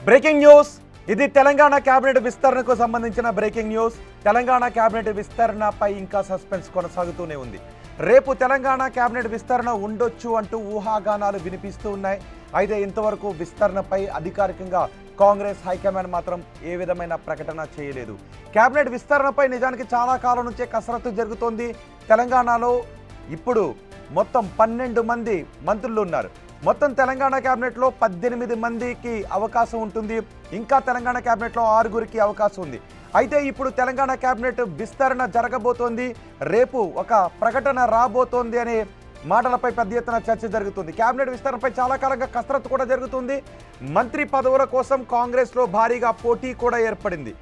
Breaking news. ఇది Telangana cabinet విస్తరణకు సంబంధించిన బ్రేకింగ్ న్యూస్. తెలంగాణ కేబినెట్ విస్తరణపై ఇంకా సస్పెన్స్ కొనసాగుతూనే ఉంది. రేపు తెలంగాణ కేబినెట్ విస్తరణ ఉండొచ్చు అంటూ ఊహాగానాలు వినిపిస్తూ ఉన్నాయి. అయితే ఇంతవరకు విస్తరణపై అధికారికంగా కాంగ్రెస్ హైకమాండ్ మాత్రం ఏ విధమైన ప్రకటన చేయలేదు. కేబినెట్ విస్తరణపై నిజానికి చాలా కాలం నుంచే కసరత్తు జరుగుతోంది. తెలంగాణలో ఇప్పుడు మొత్తం 12 మంది మంత్రులు ఉన్నారు. మొత్తం తెలంగాణ కేబినెట్లో 18 మందికి అవకాశం ఉంటుంది. ఇంకా తెలంగాణ కేబినెట్లో 6గురికి అవకాశం ఉంది. అయితే ఇప్పుడు తెలంగాణ కేబినెట్ విస్తరణ జరగబోతోంది. రేపు ఒక ప్రకటన రాబోతోంది అనే మాటలపై పెద్ద ఎత్తున చర్చ జరుగుతుంది. కేబినెట్ విస్తరణపై చాలా కాలంగా కసరత్తు కూడా జరుగుతుంది. మంత్రి పదవుల కోసం కాంగ్రెస్లో భారీగా పోటీ కూడా ఏర్పడింది.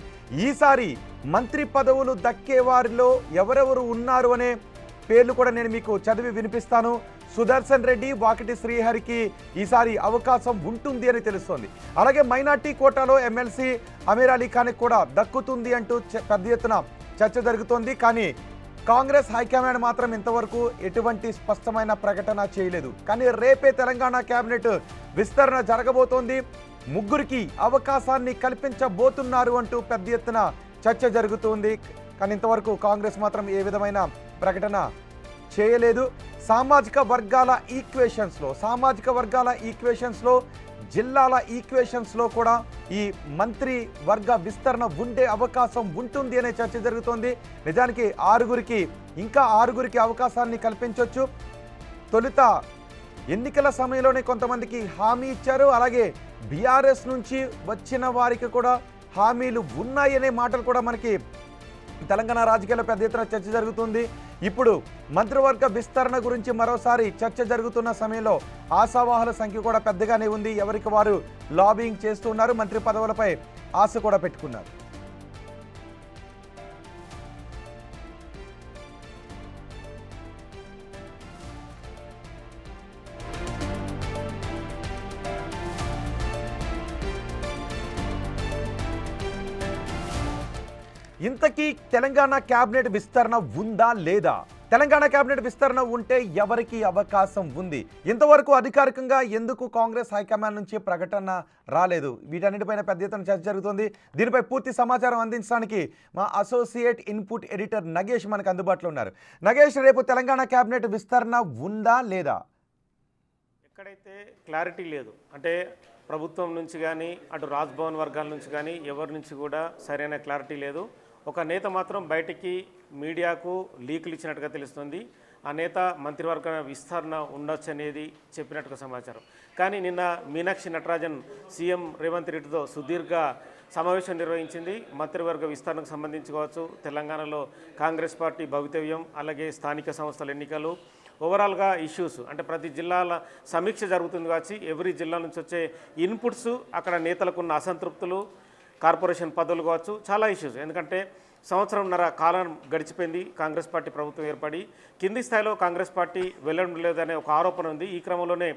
ఈసారి మంత్రి పదవులు దక్కే వారిలో ఎవరెవరు ఉన్నారు అనే పేర్లు కూడా నేను మీకు చదివి వినిపిస్తాను. సుదర్శన్ రెడ్డి, వాకిటి శ్రీహరికి ఈసారి అవకాశం ఉంటుంది అని తెలుస్తోంది. అలాగే మైనార్టీ కోటాలో ఎమ్మెల్సీ అమీర్ అలీ ఖాన్కి కూడా దక్కుతుంది అంటూ పెద్ద ఎత్తున చర్చ జరుగుతోంది. కానీ కాంగ్రెస్ హైకమాండ్ మాత్రం ఇంతవరకు ఎటువంటి స్పష్టమైన ప్రకటన చేయలేదు. కానీ రేపే తెలంగాణ కేబినెట్ విస్తరణ జరగబోతోంది. 3గురికి అవకాశాన్ని కల్పించబోతున్నారు అంటూ పెద్ద ఎత్తున చర్చ జరుగుతుంది. కానీ ఇంతవరకు కాంగ్రెస్ మాత్రం ఏ విధమైన ప్రకటన చేయలేదు. సామాజిక వర్గాల ఈక్వేషన్స్లో జిల్లాల ఈక్వేషన్స్లో కూడా ఈ మంత్రి వర్గ విస్తరణ ఉండే అవకాశం ఉంటుంది అనే చర్చ జరుగుతోంది. నిజానికి 6గురికి అవకాశాన్ని కల్పించవచ్చు. తొలుత ఎన్నికల సమయంలోనే కొంతమందికి హామీ ఇచ్చారు. అలాగే బీఆర్ఎస్ నుంచి వచ్చిన వారికి కూడా హామీలు ఉన్నాయనే మాటలు కూడా మనకి తెలంగాణ రాజకీయాల్లో పెద్ద ఎత్తున చర్చ జరుగుతుంది. ఇప్పుడు మంత్రివర్గ విస్తరణ గురించి మరోసారి చర్చ జరుగుతున్న సమయంలో ఆశావాహుల సంఖ్య కూడా పెద్దగానే ఉంది. ఎవరికి వారు లాబింగ్ చేస్తున్నారు, మంత్రి పదవులపై ఆశ కూడా పెట్టుకున్నారు. ఇంతకీ తెలంగాణ కేబినెట్ విస్తరణ ఉందా లేదా? తెలంగాణ కేబినెట్ విస్తరణ ఉంటే ఎవరికి అవకాశం ఉంది? ఇంతవరకు అధికారికంగా ఎందుకు కాంగ్రెస్ హైకమాండ్ నుంచి ప్రకటన రాలేదు? వీటన్నిటిపైన పెద్ద ఎత్తున చర్చ జరుగుతుంది. దీనిపై పూర్తి సమాచారం అందించడానికి మా అసోసియేట్ ఇన్పుట్ ఎడిటర్ నగేష్ మనకు అందుబాటులో ఉన్నారు. నగేష్, రేపు తెలంగాణ కేబినెట్ విస్తరణ ఉందా లేదా? ఎక్కడైతే క్లారిటీ లేదు, అంటే ప్రభుత్వం నుంచి కానీ అటు రాజ్భవన్ వర్గాల నుంచి కానీ ఎవరి నుంచి కూడా సరైన క్లారిటీ లేదు. ఒక నేత మాత్రం బయటికి మీడియాకు లీకులు ఇచ్చినట్టుగా తెలుస్తుంది. ఆ నేత మంత్రివర్గ విస్తరణ ఉండొచ్చు అనేది చెప్పినట్టుగా సమాచారం. కానీ నిన్న మీనాక్షి నటరాజన్ సీఎం రేవంత్ రెడ్డితో సుదీర్ఘ సమావేశం నిర్వహించింది. మంత్రివర్గ విస్తరణకు సంబంధించి కావచ్చు, తెలంగాణలో కాంగ్రెస్ పార్టీ భవితవ్యం, అలాగే స్థానిక సంస్థల ఎన్నికలు, ఓవరాల్గా ఇష్యూస్, అంటే ప్రతి జిల్లాల సమీక్ష జరుగుతుంది కావచ్చు. ఎవ్రీ జిల్లా నుంచి వచ్చే ఇన్పుట్స్, అక్కడ నేతలకున్న అసంతృప్తులు, కార్పొరేషన్ పదవులు కావచ్చు, చాలా ఇష్యూస్. ఎందుకంటే సంవత్సరంన్నర కాలం గడిచిపోయింది కాంగ్రెస్ పార్టీ ప్రభుత్వం ఏర్పడి. కింది స్థాయిలో కాంగ్రెస్ పార్టీ వెళ్ళడం లేదనే ఒక ఆరోపణ ఉంది. ఈ క్రమంలోనే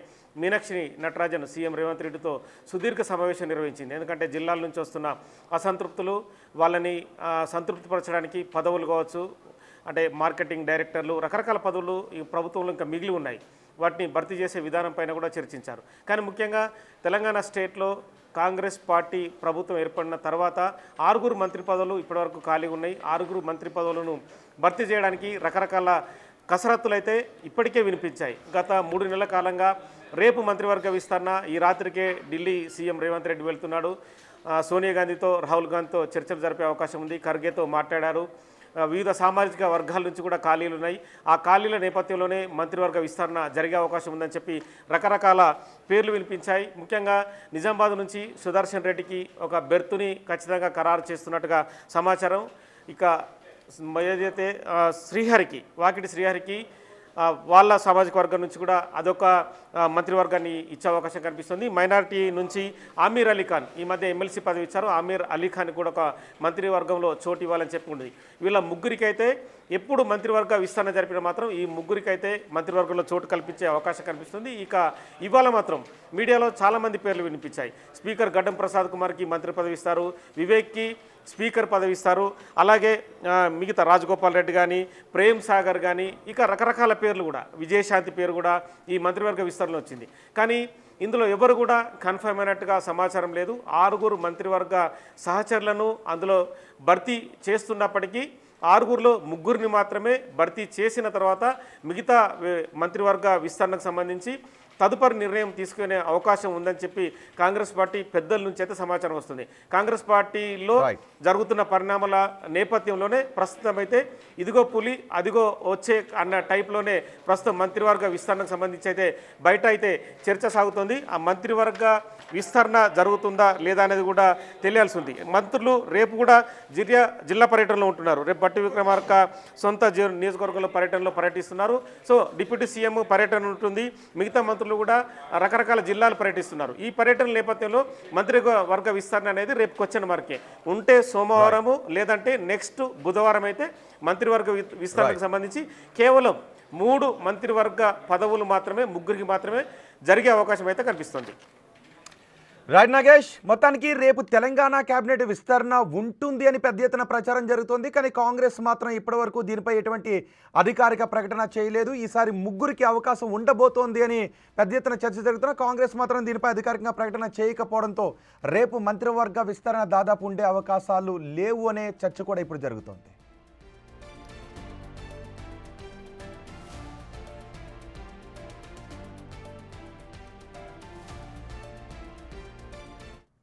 మీనాక్షి నటరాజన్ సీఎం రేవంత్ రెడ్డితో సుదీర్ఘ సమావేశం నిర్వహించింది. ఎందుకంటే జిల్లాల నుంచి వస్తున్న అసంతృప్తులు, వాళ్ళని సంతృప్తిపరచడానికి పదవులు కావచ్చు, అంటే మార్కెటింగ్ డైరెక్టర్లు, రకరకాల పదవులు ఈ ప్రభుత్వంలో ఇంకా మిగిలి ఉన్నాయి. వాటిని భర్తీ చేసే విధానం పైన కూడా చర్చించారు. కానీ ముఖ్యంగా తెలంగాణ స్టేట్లో కాంగ్రెస్ పార్టీ ప్రభుత్వం ఏర్పడిన తర్వాత 6గురు మంత్రి పదవులు ఇప్పటివరకు ఖాళీ ఉన్నాయి. 6గురు మంత్రి పదవులను భర్తీ చేయడానికి రకరకాల కసరత్తులు అయితే ఇప్పటికే వినిపించాయి. గత 3 నెలల కాలంగా రేపు మంత్రివర్గ విస్తరణ, ఈ రాత్రికే ఢిల్లీ సీఎం రేవంత్ రెడ్డి వెళ్తున్నాడు. సోనియా గాంధీతో, రాహుల్ గాంధీతో చర్చలు జరిపే అవకాశం ఉంది. ఖర్గేతో మాట్లాడారు. వివిధ సామాజిక వర్గాల నుంచి కూడా ఖాళీలు ఉన్నాయి. ఆ ఖాళీల నేపథ్యంలోనే మంత్రివర్గ విస్తరణ జరిగే అవకాశం ఉందని చెప్పి రకరకాల పేర్లు వినిపించాయి. ముఖ్యంగా నిజామాబాద్ నుంచి సుదర్శన్ రెడ్డికి ఒక బెర్తుని ఖచ్చితంగా ఖరారు చేస్తున్నట్టుగా సమాచారం. ఇక ఏదైతే శ్రీహరికి, వాకిటి శ్రీహరికి వాళ్ళ సామాజిక వర్గం నుంచి కూడా అదొక మంత్రివర్గాన్ని ఇచ్చే అవకాశం కనిపిస్తుంది. మైనారిటీ నుంచి అమీర్ అలీ ఖాన్, ఈ మధ్య ఎమ్మెల్సీ పదవి ఇచ్చారు, అమీర్ అలీ ఖాన్ కూడా ఒక మంత్రివర్గంలో చోటు ఇవ్వాలని చెప్పుకుంటుంది. వీళ్ళ 3గురికైతే ఎప్పుడు మంత్రివర్గ విస్తరణ జరిపిన మాత్రం ఈ ముగ్గురికైతే మంత్రివర్గంలో చోటు కల్పించే అవకాశం కనిపిస్తుంది. ఇక ఇవాళ మాత్రం మీడియాలో చాలామంది పేర్లు వినిపించాయి. స్పీకర్ గడ్డం ప్రసాద్ కుమార్కి మంత్రి పదవి ఇస్తారు, వివేక్కి స్పీకర్ పదవి ఇస్తారు, అలాగే మిగతా రాజగోపాల్ రెడ్డి కానీ, ప్రేమ్ సాగర్ కానీ, ఇక రకరకాల పేర్లు కూడా, విజయశాంతి పేరు కూడా ఈ మంత్రివర్గ విస్తరణలో వచ్చింది. కానీ ఇందులో ఎవరు కూడా కన్ఫర్మ్ అయినట్టుగా సమాచారం లేదు. 6 మంత్రివర్గ సహచరులను అందులో భర్తీ చేస్తున్నప్పటికీ 6లో 3 మాత్రమే భర్తీ చేసిన తర్వాత మిగతా మంత్రివర్గ విస్తరణకు సంబంధించి తదుపరి నిర్ణయం తీసుకునే అవకాశం ఉందని చెప్పి కాంగ్రెస్ పార్టీ పెద్దల నుంచి అయితే సమాచారం వస్తుంది. కాంగ్రెస్ పార్టీలో జరుగుతున్న పరిణామాల నేపథ్యంలోనే ప్రస్తుతం అయితే ఇదిగో పులి అదిగో వచ్చే అన్న టైప్లోనే ప్రస్తుతం మంత్రివర్గ విస్తరణకు సంబంధించి అయితే బయట అయితే చర్చ సాగుతుంది. ఆ మంత్రివర్గ విస్తరణ జరుగుతుందా లేదా అనేది కూడా తెలియాల్సి ఉంది. మంత్రులు రేపు కూడా జిల్లా పర్యటనలో ఉంటున్నారు. రేపు బట్టి విక్రమార్క సొంత నియోజకవర్గంలో పర్యటిస్తున్నారు. సో డిప్యూటీ సీఎం పర్యటన ఉంటుంది, మిగతా మంత్రులు కూడా రకరకాల జిల్లాలు పర్యటిస్తున్నారు. ఈ పర్యటన నేపథ్యంలో మంత్రివర్గ విస్తరణ అనేది రేపు క్వశ్చన్ మార్కే ఉంటే సోమవారము లేదంటే నెక్స్ట్ బుధవారం అయితే మంత్రివర్గ విస్తరణకు సంబంధించి కేవలం 3 మంత్రివర్గ పదవులు మాత్రమే 3కి మాత్రమే జరిగే అవకాశం అయితే కనిపిస్తుంది. రైట్ నాగేష్, మొత్తానికి రేపు తెలంగాణ కేబినెట్ విస్తరణ ఉంటుంది అని పెద్ద ఎత్తున ప్రచారం జరుగుతోంది. కానీ కాంగ్రెస్ మాత్రం ఇప్పటివరకు దీనిపై ఎటువంటి అధికారిక ప్రకటన చేయలేదు. ఈసారి 3కి అవకాశం ఉండబోతోంది అని పెద్ద ఎత్తున చర్చ జరుగుతున్నా కాంగ్రెస్ మాత్రం దీనిపై అధికారికంగా ప్రకటన చేయకపోవడంతో రేపు మంత్రివర్గ విస్తరణ దాదాపు ఉండే అవకాశాలు లేవు అనే చర్చ కూడా ఇప్పుడు జరుగుతోంది.